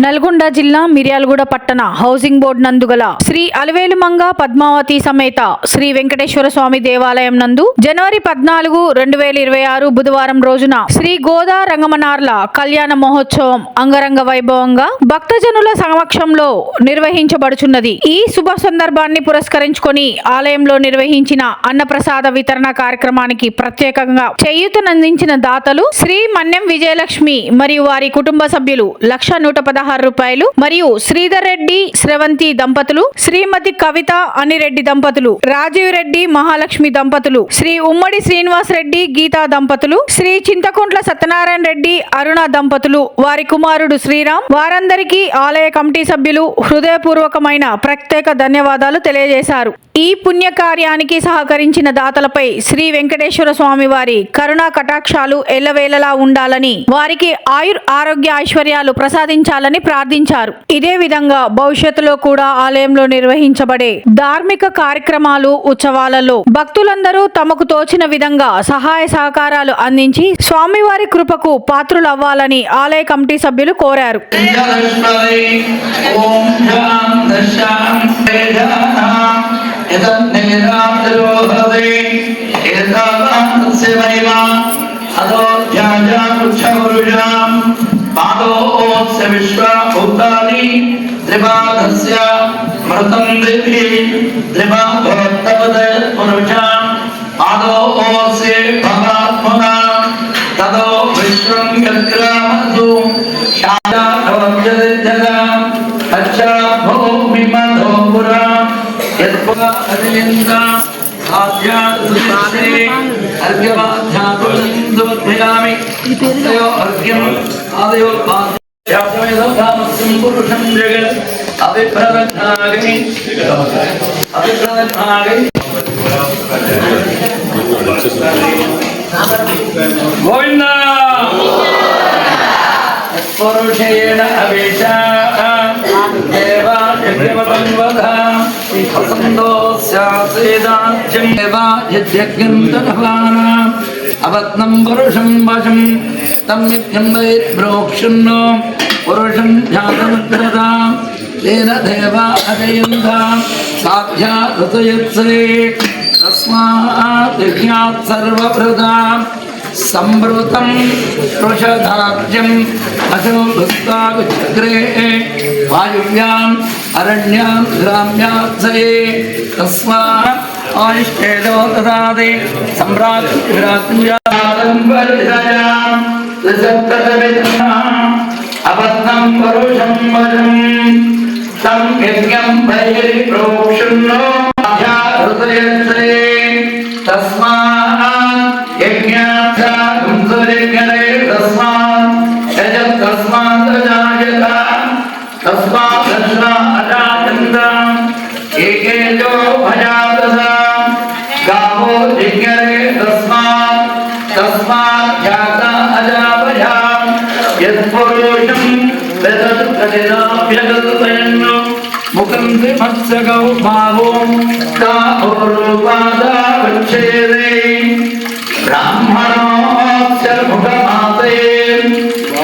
నల్గొండ జిల్లా మిర్యాలగూడ పట్టణ housing board నందుగల Shri అలవేలుమంగ Padmavati సమేత శ్రీ వెంకటేశ్వర స్వామి దేవాలయం నందు జనవరి 14, 2026 బుధవారం రోజున శ్రీ గోదా రంగమనార్ల కళ్యాణ మహోత్సవం అంగరంగ వైభవంగా భక్తజనుల సమక్షంలో నిర్వహించబడుచున్నది. ఈ శుభ సందర్భాన్ని పురస్కరించుకొని ఆలయంలో నిర్వహించిన అన్నప్రసాద వితరణ కార్యక్రమానికి ప్రత్యేకంగా చేయూతనందించిన దాతలు శ్రీ మన్యం విజయలక్ష్మి మరియు వారి కుటుంబ సభ్యులు 1,116 రూపాయలు మరియు శ్రీధర్ రెడ్డి స్రవంతి దంపతులు, శ్రీమతి కవిత అనిరెడ్డి దంపతులు, రాజీవ్ రెడ్డి మహాలక్ష్మి దంపతులు, శ్రీ ఉమ్మడి శ్రీనివాస్ రెడ్డి గీతా దంపతులు, శ్రీ చింతకుంట్ల సత్యనారాయణ రెడ్డి అరుణ దంపతులు, వారి కుమారుడు శ్రీరామ్, వారందరికీ ఆలయ కమిటీ సభ్యులు హృదయపూర్వకమైన ప్రత్యేక ధన్యవాదాలు తెలియజేశారు. ఈ పుణ్యకార్యానికి సహకరించిన దాతలపై శ్రీ వెంకటేశ్వర స్వామి వారి కరుణా కటాక్షాలు ఎల్లవేళలా ఉండాలని, వారికి ఆరోగ్య ఐశ్వర్యాలు ప్రసాదించాలని ప్రార్థించారు. ఇదే విధంగా భవిష్యత్తులో కూడా ఆలయంలో నిర్వహించబడే ధార్మిక కార్యక్రమాలు, ఉత్సవాలలో భక్తులందరూ తమకు తోచిన విధంగా సహాయ సహకారాలు అందించి స్వామివారి కృపకు పాత్రులవ్వాలని ఆలయ కమిటీ సభ్యులు కోరారు. पादोस्य विश्वभूतानि त्रिपादस्य मृतं देवी त्रिपादोत्तपदे पुरुषां पादोस्य भवात्मना तदो विश्वं यद्ग्रामसु शान्ताभवत्यदिजगां अच्छा भूमिमधो पुरा यत्पुरा अरियन्तां आध्यात्मिके अर्घ्यमाध्यात्मिकं तयो अर्घ्यम् आदयो पादयात्मेदं पुरुषं जगत् अभिप्रदत्तागि गोविन्द पुरुषेण अभिषा देवा यज्ञवतं वधा वसन्तोऽस्यासेदाज्यं देवा यज्ञं तदभानाम् अवत्नं पुरुषं वशं तं नित्यं वैर्ब्रोक्षुन्नो पुरुषं ध्यातमुद्रतां तेन देवा अजयन्तां साध्यादुतयत्से तस्मात् यज्ञात् सर्वभृतां संवृतं वृषधार्यम् अशो भक्ता विचक्रे वायुव्याम् अरण्याम् ग्राम्यात्सये तस्मात् आयुष्ठेदो ददाति सम्राट् विराट्यां वर्धयां सप्तविधाम् अबद्धं पुरुषं वशं तं यज्ञं वैर्प्रोक्षुन्नो हृदयसे तस्मात् यज्ञार्थं सूर्यज्ञरे तस्मात् यजत् तस्मात् अजायत तस्मात् दशा अजायन्ताम् एकेजो भजातसां गावो यज्ञरे तस्मात् जाता अजापजाम् यत्पुरुषं वेदत्कदिनाभ्यगतयन्नो मुखं त्रिमत्सगौ भावो काहोरुपादा वच्छेदे ब्राह्मणोऽस्य मुखमासे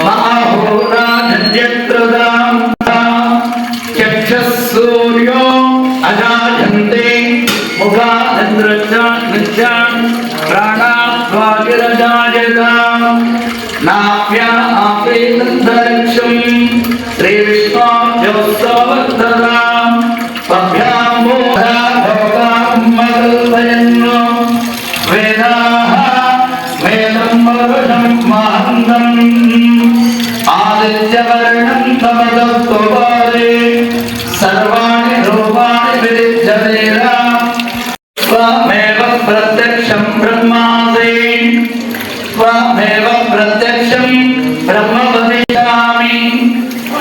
माहोराजन्यकृतां चक्षुः सूर्यो अजायन्ते मुखानिन्द्रजां प्राणाद्वागिरजायतां नाभ्या आपेतन्तरिक्षं श्रीविष्णोऽजोत्सववर्धतां पभ्यां मोधा भवतां मगल्भयन्नो वेदाः वेदं वरुणं महन्तम् आदित्यवर्णं तमदत्वपादे सर्वाणि रूपाणि विदिध्यते त्वमेव प्रत्यक्षं ब्रह्मासि त्वमेव प्रत्यक्षं ब्रह्म वदिष्यामि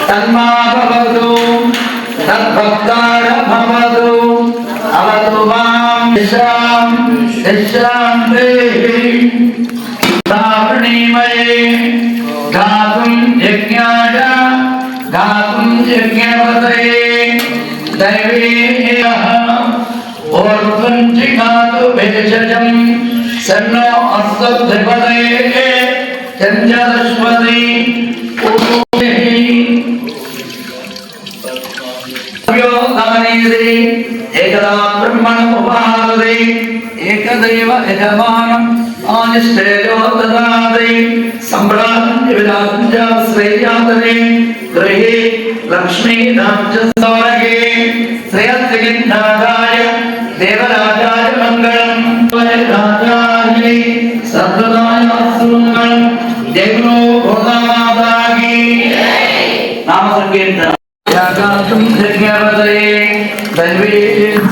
तन्मा भवतु तद्भक्ताय भवतु अवतु मां दिशां देहि धारणीमये गातुं यज्ञाय गातुं यज्ञवदये दैवी ओर्वञ्चिकातु भेषजं सन्नो अस्त्वद्विपदये चञ्चलश्वती यजमानम् आनिष्ठेयो ददाति सम्भ्रान्ति विराजञ्च श्रेयातने गृहे लक्ष्मीनां च सौरगे श्रेयस्त्रिगिन्नादाय देवराजाय मङ्गलम् राजाय सर्वदाय सुमङ्गलम् देवो भोगामादागी नाम संकीर्तन यागातुं यज्ञवदये दैवे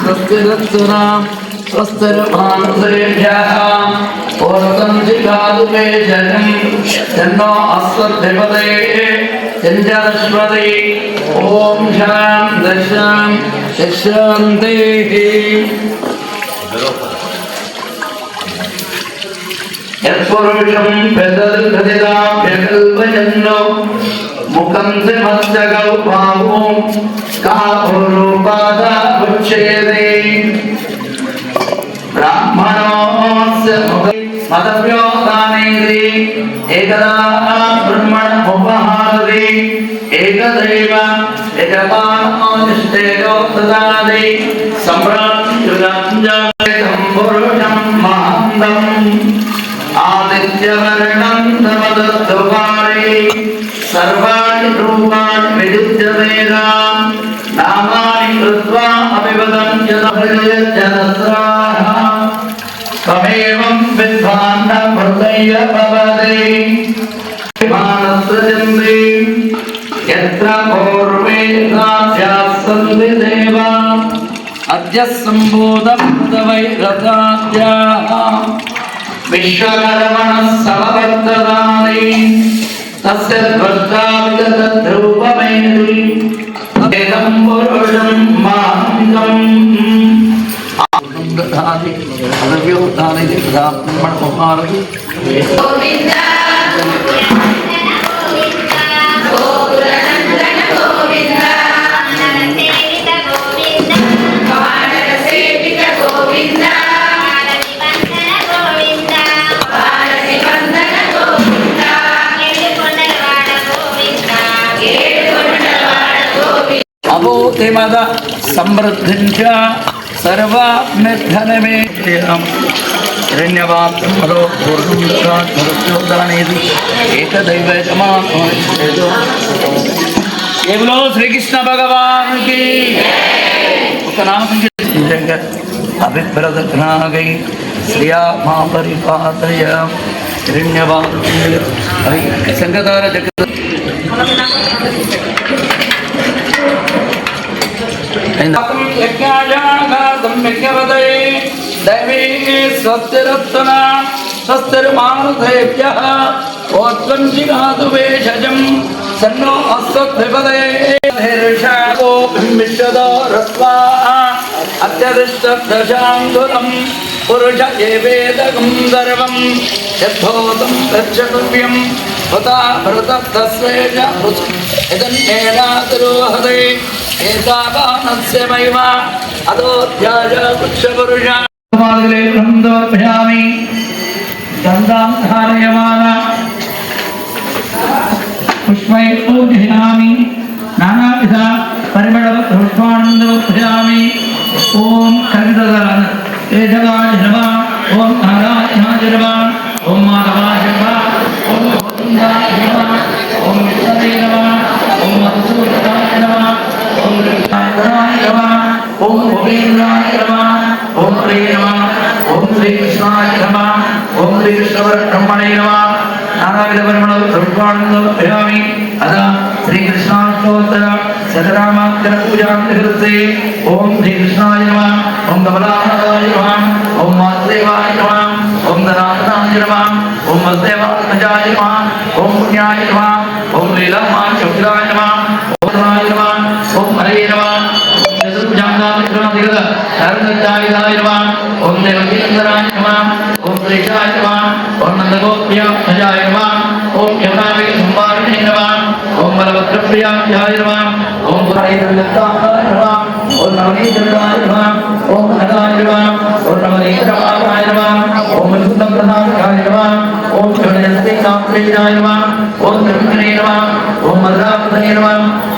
स्वस्तिरत्सुनां स्वस्तिर्भानुसेभ्यः पूर्वतं जिगातु वेजनं तन्नो अस्मद्भिपदये चञ्चलश्वते ॐ शान्तिः यत्पुरुषं प्रदर्शयन्नो मुखं से मस्तकौ भावो कापुरूपादा उच्यते ब्राह्मणोऽस्य मुखे मतव्यो दानेति एकदा ब्रह्मणमुपहारति एकदैव यजमानोऽनिष्ठेयो ददाति सम्भ्रान्त्युदाञ्जलितं पुरुषं महान्तम् आदित्यवर्णं तमदत्तुकारे सर्वाणि रूपाणि विद्युज्यतेनां नामानि कृत्वा अभिवदन्त्य जनस्राः त्वमेवं विद्वान् भृतय भवति मानसजन्ते यत्र पूर्वे सन्ति देवा अद्य सम्बोधवैरथाद्याः विश्वकर्मणः समवर्तदानि तस्य ध्वजाविगतध्रुवमेति एकं पुरुषं महान्तम् ददाति अनव्यो दानेति ब्राह्मणमुपहारति गोविन्द अभूतिमद समृद्धिञ्च सर्वात्मधनमेत्यहं हिरण्यवाप्तमरो पूर्णं एकदैव यजमानो केवलो श्री कृष्ण भगवान की नाम संकीर्तन अभिप्रदघ्नागै श्रिया मां परिपादय हिरण्यवाप्त संगतार जगत यज्ञवदये दैवी स्वस्तिरत्सना स्वस्तिर्मानुषेभ्यः ओत्वं जिगातु वेषजं सन्नो अस्मद्भिपदये हीर्षाको विश्वदो रस्वा अत्यधिष्ठदशाङ्गुलं पुरुष एवेदकं सर्वं यद्धोतं गच्छतव्यं हुता भरतस्तस्वेज यदन्येनातिरोहते एतावानस्य महिमा अदोऽध्याय वृक्षपुरुष मार्गे ब्रह्मदोर्भयामि गन्धां धारयमाना पुष्पै पूजयामि नानाविध परिमलपुष्पाणन्दोर्भयामि ॐ कविददान केशवाय नमः ॐ नारायणाय नमः ॐ माधवाय नमः ॐ गोविन्दाय नमः ॐ विष्णवे नमः ॐ मधुसूदनाय नमः ॐ कृष्णाय नमः ॐ गोविन्दाय नमः ॐ हरे नमः ॐ श्रीकृष्णाय नमः ॐ श्रीकृष्णपरब्रह्मणे नमः नानाविधपरिमलपुष्पाणन्दोर्भयामि अदा श्रीकृष्णाष्टोत्तर शतनामाक्षरपूजां कृते ॐ श्रीकृष्णाय नमः ॐ कमलानाथाय नमः ॐ वासुदेवाय नमः ॐ धनाथनाय नमः ॐ वसुदेवात्मजाय नमः ॐ पुण्याय नमः ॐ लीलामाचोकिलाय नमः ॐ धनाय नमः ॐ हरे नमः चतुर्भुजाङ्गाय नमः ॐ देवकीनन्दनाय नमः ॐ श्रीशाय नमः ॐ नन्दगोप्याय नमः ॐ यमुनावे संवारिणे नमः ॐ बलभद्रप्रियाय नमः ॐ हरिदत्ताय नमः ॐ नवनीतदाय नमः ॐ अनदाय नमः ॐ नवनीतराय नमः ॐ सुन्दरप्रदाय नमः ॐ शरणस्तेनाय नमः ॐ त्रिपुरे नमः ॐ मद्रापदये नमः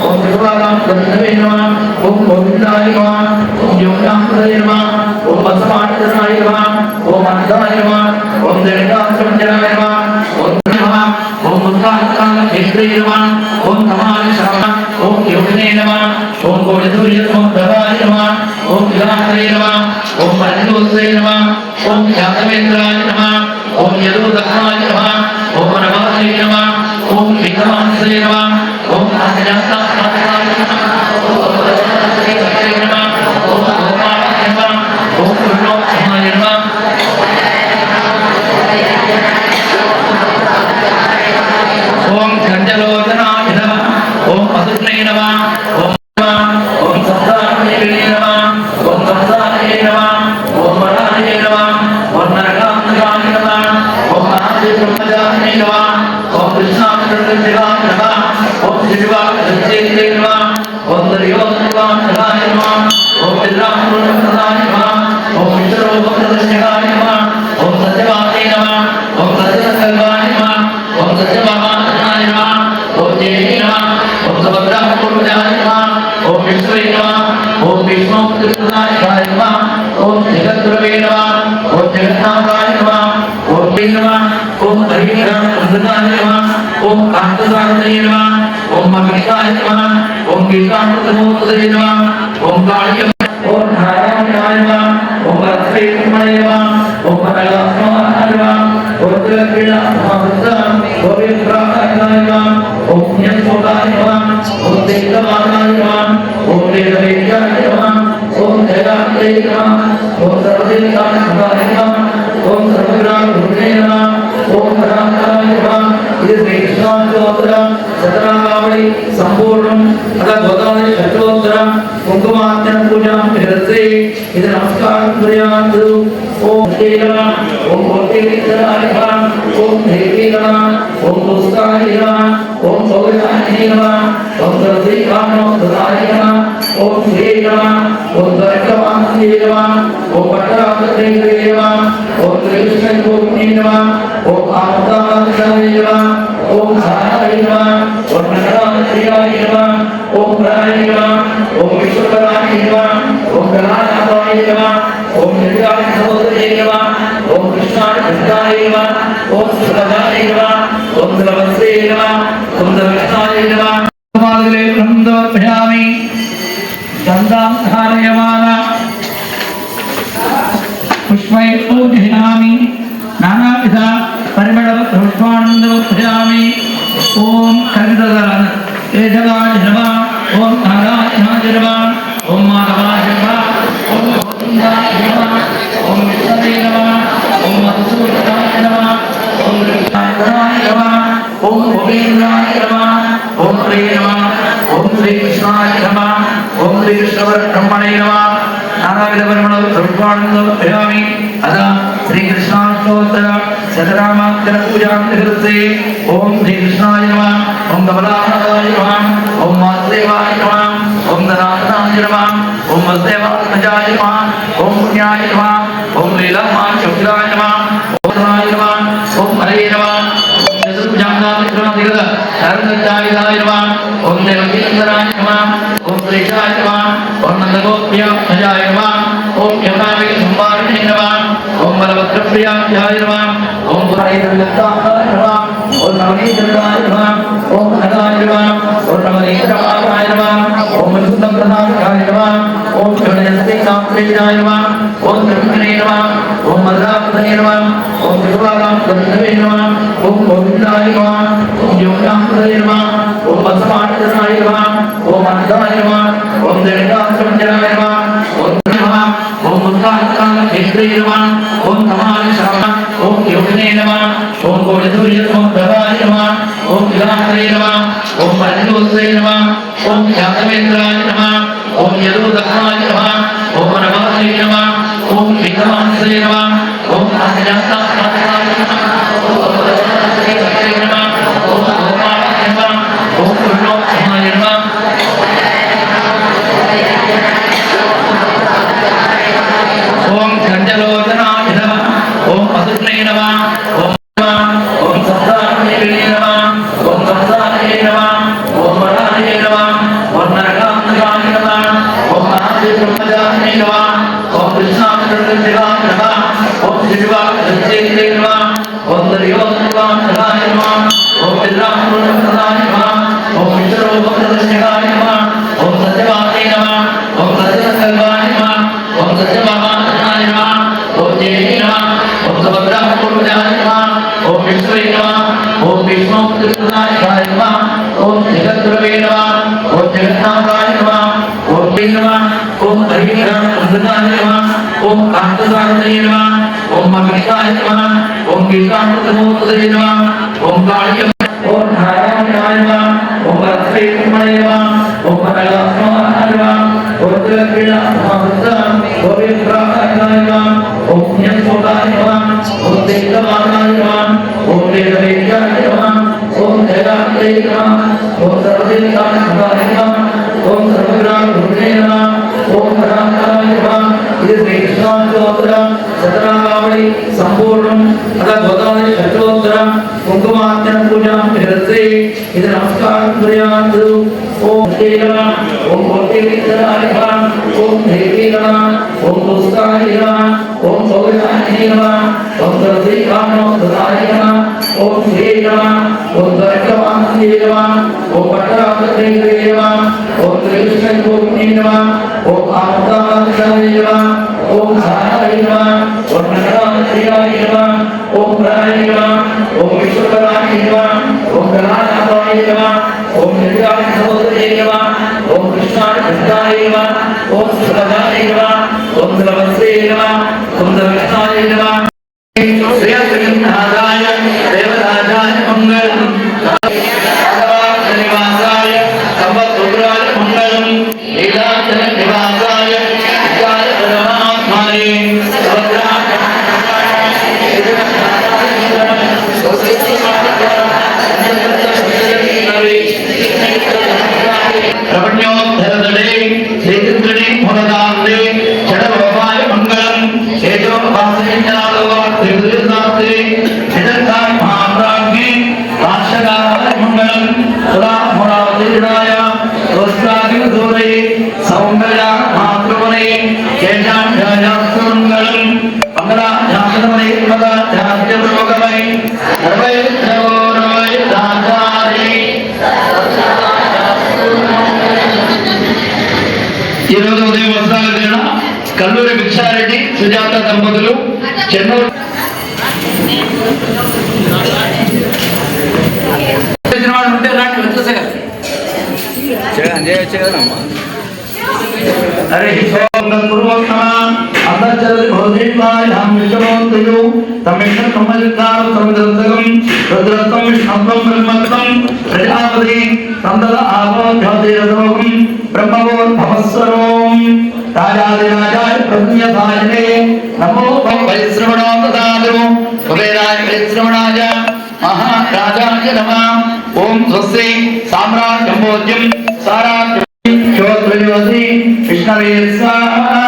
ॐ त्रिपुरारामचन्द्रवे नमः ॐ ओम गोविंदाय नमः ओम योगांताय नमः ओम बसवाणिधराय नमः ओम अनंताय नमः ओम देवतांजनाय नमः ओम नमः ओम मुक्तांताय नमः ओम नमामि शरणं ओम योगिने नमः ओम गोविंदोर्यसमुद्राय नमः ओम विलासाय नमः ओम परिणोसाय नमः ओम यादवेन्द्राय नमः ओम यदुदत्ताय नमः ओम नमः नमः ओम विक्रमांसाय नमः ओम अज्ञाताय नमः ओम गोपालाय नमः ओम पुरुषोत्तमाय नमः ओम चंद्रलोचनाय नमः ओम अदुष्णे नमः ओम ओम सत्ताय नमः ओम सत्ताय नमः ओम वराय नमः ओम नरकांताय नमः ओम आदिब्रह्मजाय नमः ओम कृष्णाकृष्णाय नमः ओम शिवाकृष्णाय नमः ओम दर्योधनाय नमः ओम विद्रामृताय नमः ओम विष्णुभक्तदर्शनाय नमः ओम सत्यवाय नमः ओम सत्यसर्वाय नमः ओम सत्यभामाय नमः ओम देवी नमः ओम सुभद्रापूर्वजाय नमः ओम विष्णुवे नमः ओम विष्णुकृष्णाय नमः ओम जगद्गुरवे नमः ओम जगन्नाथाय नमः ओम नमः ओम हरिहराय नमः ओम कांतदाय नमः ओम अमिताय नमः ओम गीतामृतमूर्तये नमः ओम कालिय ओम नारायणाय नमः ओम वरदे नमः ओम परमात्माय नमः ओम त्रिविक्रमाय ओम विप्राय नमः ओम ज्ञानस्वरूपाय नमः ओम देवताय नमः ओम वेदवेद्याय नमः ओम जयाय नमः ओम सर्वदेवताय नमः ओम सर्वग्रामरूपिणे नमः ओम परात्पराय नमः ఇది శ్రీకృష్ణోత్తర శతనామావళి సంపూర్ణం అలా గోదావరి శతోత్తర కుంకుమార్చన పూజాం కరిస్తే ఇది నమస్కారం కుర్యాత్ ఓం దేవ ఓం కోటివిద్రాయ నమః ఓం దేవి నమః ఓం పుస్తాయ నమః ఓం సౌర్యాయ నమః ఓం సర్వీకామోదాయ నమః ఓం శ్రీ నమః ఓం దర్శమాంతే నమః ఓం పట్టరాత్రే నమః ఓం కృష్ణ గోపినే నమః ఓం ఆనందాయ नमः ओम साराय नमः ओम नरकांताय नमः ओम प्राय नमः ओम विश्वकराय नमः ओम गणानाथाय नमः ओम नित्याय सहोदरे नमः ओम कृष्णाय कृष्णाय नमः ओम सुभद्राय नमः ओम नमस्ते नमः ओम दक्षिणाय नमः मार्गे ब्रह्मदोपयामि गन्धां धारयमाना पुष्पै पूजयामि नानाविध परिमळ पुष्पानन्दोपयामि ओम कविदगरान केशवाय नमः ओम नारायणाय नमः ओम माधवाय नमः ओम गोविन्दाय नमः ओम विष्णवे नमः ओम मधुसूदनाय नमः ओम कृष्णाय नमः ओम गोविन्दाय नमः ओम हरे नमः ओम श्री कृष्णाय नमः ओम श्री कृष्णपरब्रह्मणे नमः नानाविध परिमळ पुष्पानन्दोपयामि अदा श्री कृष्णाष्टोत्तर शतनामार्चन पूजां कृते ओम श्री कृष्णाय नमः ओम कमलानाथाय नमः ओम वासुदेवाय नमः ओम धनाथनाय नमः ओम वसुदेवात्मजाय नमः ओम पुण्याय नमः ओम लीलामाचोक्ताय नमः ओम राय नमः ओम हरे नमः चतुर्भुजांगामित्रमधिगत धर्मचारिदाय नमः ओम देवकीनंदनाय नमः ओम श्रीशाय नमः ओम नंदगोप्याय नमः ओम यमुनावे संवारिणे नमः ओम बलभद्रप्रियाय नमः ओम हरिदत्ताय नमः ओम नवनीतदाय नमः ओम अनदाय नमः ओम नवनीतराय नमः ओम सुन्दरदाय नमः ओम शरणस्तेकांतेयाय नमः ओम त्रिविक्रमे नमः ओम मद्रापदये नमः ओम त्रिपुरारामचन्द्रवे नमः ओम गोविन्दाय नमः ओम योगांताय नमः ओम बसवाणिधराय नमः ओम अनंताय नमः ओम देवतांजनाय नमः ओम नमः ओम मुक्तांताय नमः ओम नमामि शरणं ओम योगिने नमः ओम गोविंदोर्यसमुद्राय नमः ओम विलासाय नमः ओम परिणोसाय नमः ओम यादवेन्द्राय नमः ओम यदुदत्ताय नमः ओम नमः नमः ओम विक्रमांसाय नमः ओम अज्ञाताय नमः ओम वरदे नमः ओम गोपालाय नमः ओम पुरुषोत्तमाय नमः ओम चंद्रलोचनाय नमः ओम अदुष्णे नमः ओम ओम सत्ताय नमः ओम सत्ताय नमः ओम वराय नमः ओम नरकांताय ओम हरिनाम अमृताय नमः ओम कांतदाय नमः ओम ममिताय नमः ओम गीतामृतमोदय नमः ओम कालिय ओम नारायणाय नमः ओम अर्थैकमय नमः ओम परमात्माय नमः ओम त्रिविधा महाभूतम ओम विप्राय नमः ओम ज्ञानोदाय नमः ओम देवमानाय नमः ओम वेदवेद्याय नमः ओम जगदाय नमः ओम सर्वदेवताय नमः ओम सर्वग्राम गुरुणे नमः ओम रामाय नमः इति श्री कृष्णाष्टोत्तरं शतनामावली संपूर्णं अथ गोदावरी षट्कोत्तरं कुंकुमार्चन पूजां कृते इति नमस्कारं कुर्यात् ओम ते नमः ओम कोटिविद्याय नमः ओम देवी नमः ओम पुष्टाय नमः ओम सौर्याय नमः ओम सर्वदेवानो ददाय नमः ओम श्री नमः ओम दर्शवान्ते नमः ओम पट्टराजते नमः ओम कृष्ण गोविंदे नमः ओम आनंदाय नमः ओम साराय नमः ओम नरनाथाय नमः ओम प्राय नमः ओम विश्वकराय नमः ओम गणानाथाय नमः ओम नित्याय सहोदरे नमः ओम कृष्णाय भक्ताय नमः ओम सुभद्राय नमः ओम नमस्ते नमः ओम नमस्ताय नमः श्रीनाथाय देवराजाय मंगलम निवासाय संवत्सराय मंगलम लीलाचल निवासाय विद्याय परमात्माय प्रपन्योद्धरदे श्रीकृष्णे मूलदान्ते षडलोकाय मंगलम हेतो वासनिन्यालो त्रिपुरनाथे निदर्शाय महाप्राज्ञे वार्षकाय मंगलम सुरा मुरादिनाय दोस्तादि दूरे सौम्यया मातृवने केशां ध्यायास्तु मंगलम मंगला ध्यानवने मदा ध्यान प्रभोगमय सर्वैर्भवोरवै दातारि ఈ రోజు ఉదయం వస్త్రాలు తిన కల్లూరి భిక్షారెడ్డి సుజాత దంపతులు చెన్నూరు ఉంటే రాండి వచ్చేసారు हरे सोमं गुरुवत्तम अंतर्जल भोधिवाय हम विष्णुमूर्तियो तमेष कमलकार समुद्रतगम रुद्रतम विष्णुत्वम ब्रह्मत्वम प्रजापति तंदल आवो ज्योतिरदोगम ब्रह्मवो भवस्वरोम राजाधिराजाय प्रज्ञाधायने नमो वैश्रवणो ददातु कुबेराय वैश्रवणाय महाराजाय नमः ओम स्वस्ति साम्राज्यं भोज्यं साराज्यं श्रोत्रयोति विष्णवे स्वाहा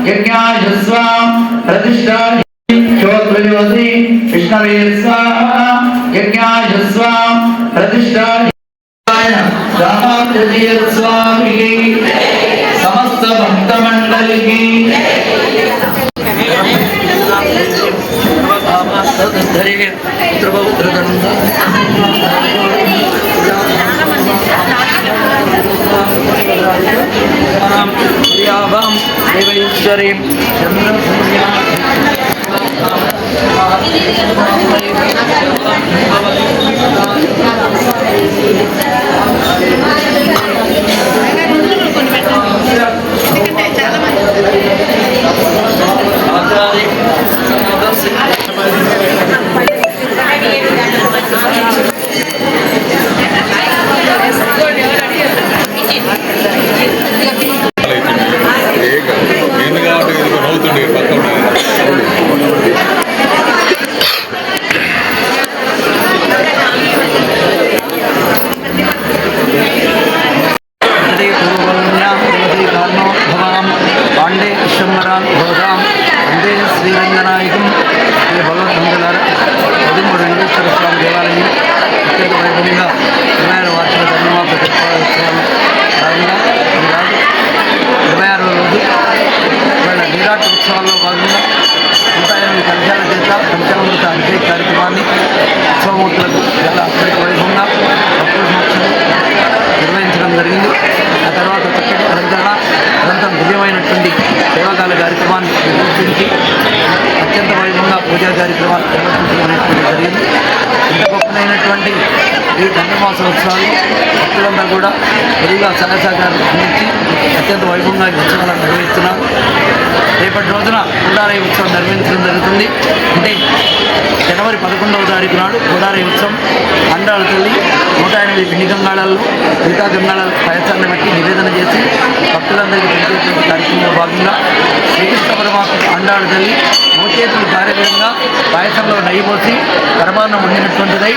यज्ञाय स्वाहा प्रतिष्ठाय श्रोत्रयोति विष्णवे स्वाहा यज्ञाय स्वाहा प्रतिष्ठाय रामात्रिय स्वामी समस्त भक्त मंडल की देवैश्वरीं జరుగుతున్నటువంటి ఈ ధనుర్మాసోత్సవాలు భక్తులందరూ కూడా మెరుగ్గా సహసహకారం అందించి అత్యంత వైభవంగా ఈ ఉత్సవాలను నిర్వహిస్తున్నారు. రేపటి రోజున గోదావరి ఉత్సవం నిర్వహించడం జరుగుతుంది. అంటే జనవరి 11వ తారీఖు నాడు గోదావరి ఉత్సవం అండాల తల్లి 108 పిండి గంగాళాల్లో మిగతా గంగాళ పాయసాన్ని బట్టి నివేదన చేసి భక్తులందరికీ తెలిసేటువంటి కార్యక్రమంలో భాగంగా శ్రీకృష్ణ పరమాత్మ అండాల తల్లి మోచేతులు కార్యక్రమంగా పాయసంలో నెయ్యి పోసి పరమాన్నం వండినటువంటిదై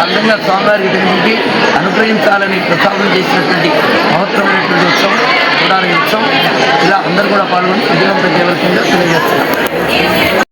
ఆ విధంగా స్వామివారికి తిరిగి అనుగ్రహించాలని ప్రసాదం చేసినటువంటి మహత్తరమైనటువంటి ఉత్సవం గోదావరి ఉత్సవం. ఇలా అందరూ కూడా పాల్గొని విజయవంతం చేయవలసిందిగా తెలియజేస్తున్నారు.